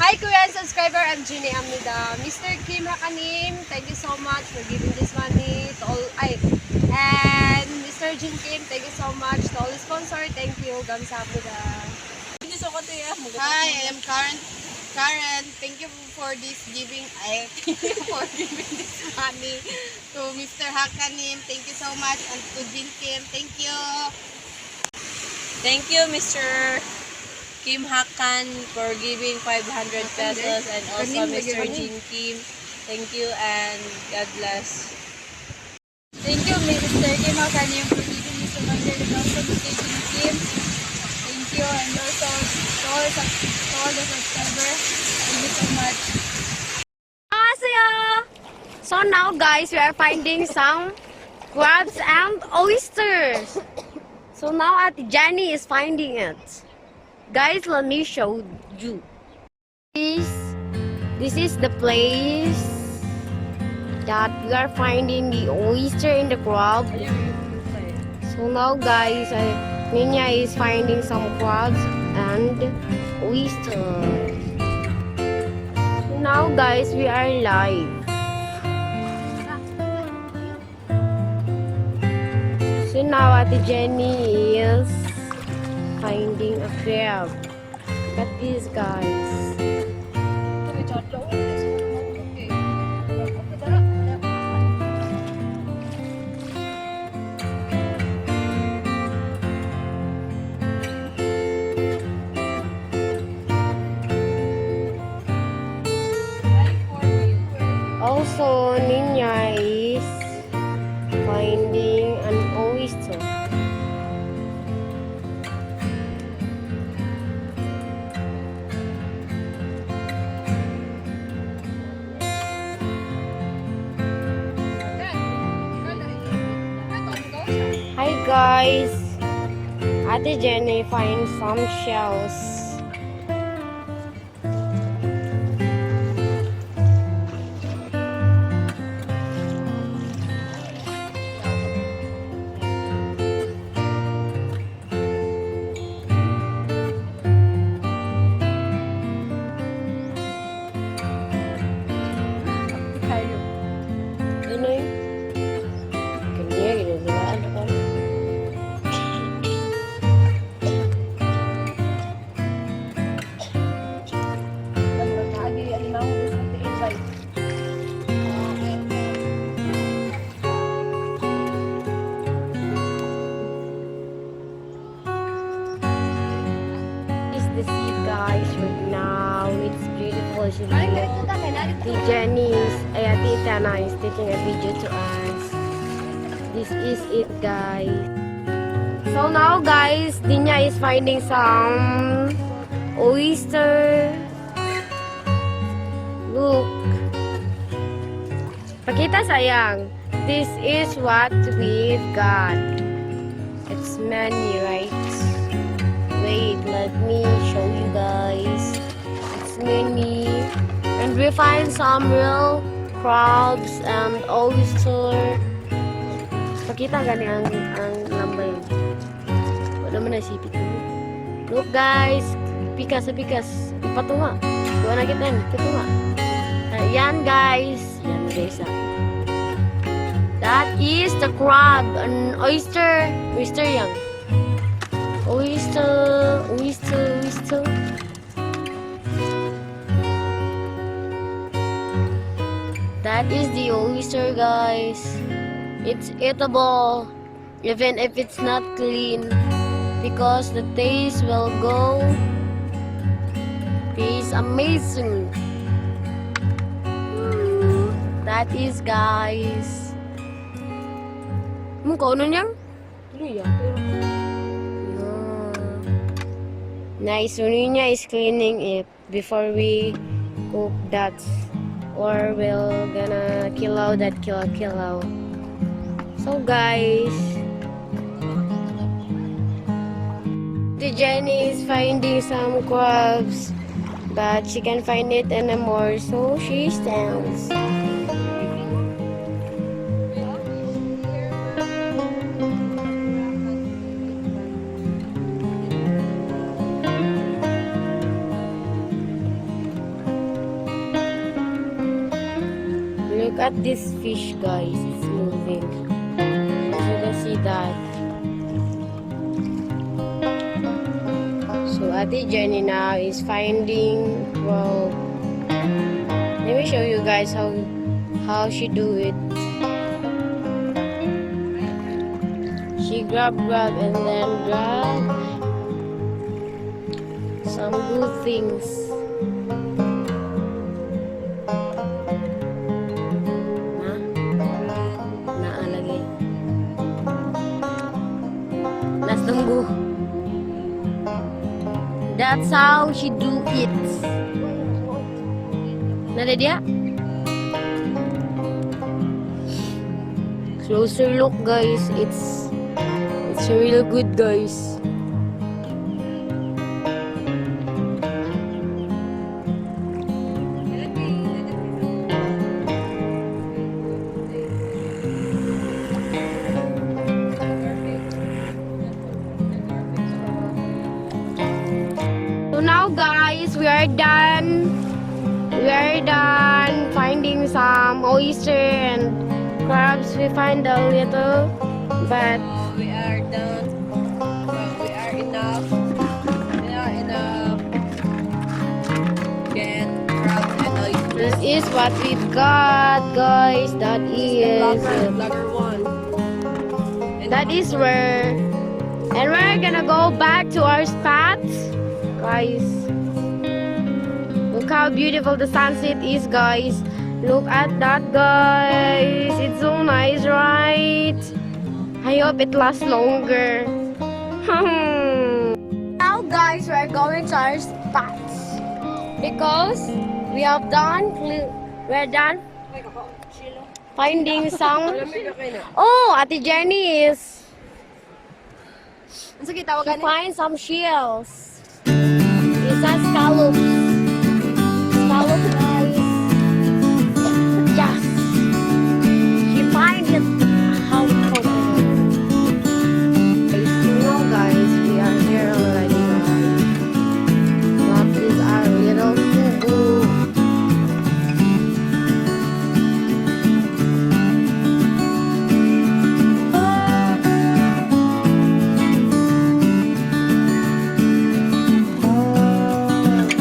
Hi Kuya subscriber, I'm Ginny Amnida. Mr. Kim Hakanim, thank you so much for giving this money to all. And Mr. Jin Kim, thank you so much to all the sponsor. Thank you, Gamsamnida. Hi, I am Karen. Thank you for this giving. Thank you for giving this money to Mr. Hakanim. Thank you so much, and to Jin Kim. Thank you. Thank you, Mr. Kim Hakan, for giving 500 pesos, and also Mr. Jin Kim. Thank you and God bless. Thank you, Mr. Kim Hakanim, for giving me 200 pesos to Jin Kim. Thank you, and also to all the subscribers. Thank you so much. Annyeonghaseyo! So now guys, we are finding some crabs and oysters. So now Ate Jenny is finding it. Guys, let me show you. This is the place that we are finding the oyster in the crab. So now guys, Ninya is finding some crabs and oysters. So now guys, we are live. So now Ate Jenny is finding a crab. Look at these guys. Also, Ninya is finding an oyster. Hi guys, Ate Jenny finds some shells. Ano yun? Kanya, ginagawa ano ka? It's the sea guys right now. It's beautiful. The Jenny is, Ate Tana is taking a video to us. This is it guys. So now guys, Dinya is finding some oyster. Look. Pakita sayang. This is what we've got. It's many, right? Wait, let me show you guys. It's many. And we find some real crabs and oyster. Pakita gani ang lambay. Wala man nasipit ko. Look guys, pikas sa pikas. Patunga. Duwa na kita, patunga. Ayan guys. Ayan guys. That is the crab, an oyster. Oyster yan. Oyster. That is the oyster guys. It's eatable even if it's not clean because the taste will go. It's amazing. That is guys. Kau ano niyang? Nice. Ninya is cleaning it before we cook that, or we're gonna kill out that kilo. So guys, the Jenny is finding some crabs, but she can't find it anymore, so she stands. Look at this fish, guys. It's moving. As you can see that. So Ate Jenny now is finding. Well, let me show you guys how she do it. She grab and then grab some good things. Naalagay. Nastunggu. That's how she do it. Nada dia? Closer look, guys. It's real good, guys. So now, guys, we are done. We are done finding some oyster and crabs. We find a little, but We are done. We are enough. We are enough. Get crab and oysters. this is what we've got, guys. That is Blogger one. And that is where, and we're gonna go back to our spot, guys. Look how beautiful the sunset is, guys. Look at that, guys. It's so nice, right? I hope it lasts longer. Now, guys, we're going to our spots because we're done finding some. Oh, Ate Jenny is to find some shells. It's a scallops. Scallop, guys. Yes. She find it. How cold. Now, guys, we are here already, guys. That is our little fugu.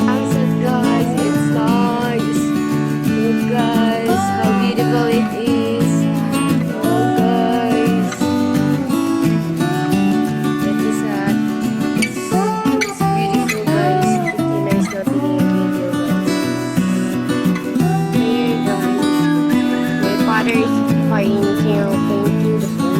Sunset, guys, it's nice. Look, guys, how beautiful it is. Oh, guys. That is that. It's beautiful, guys. Pretty nice na tingin video, guys. Here, guys. My father is painting the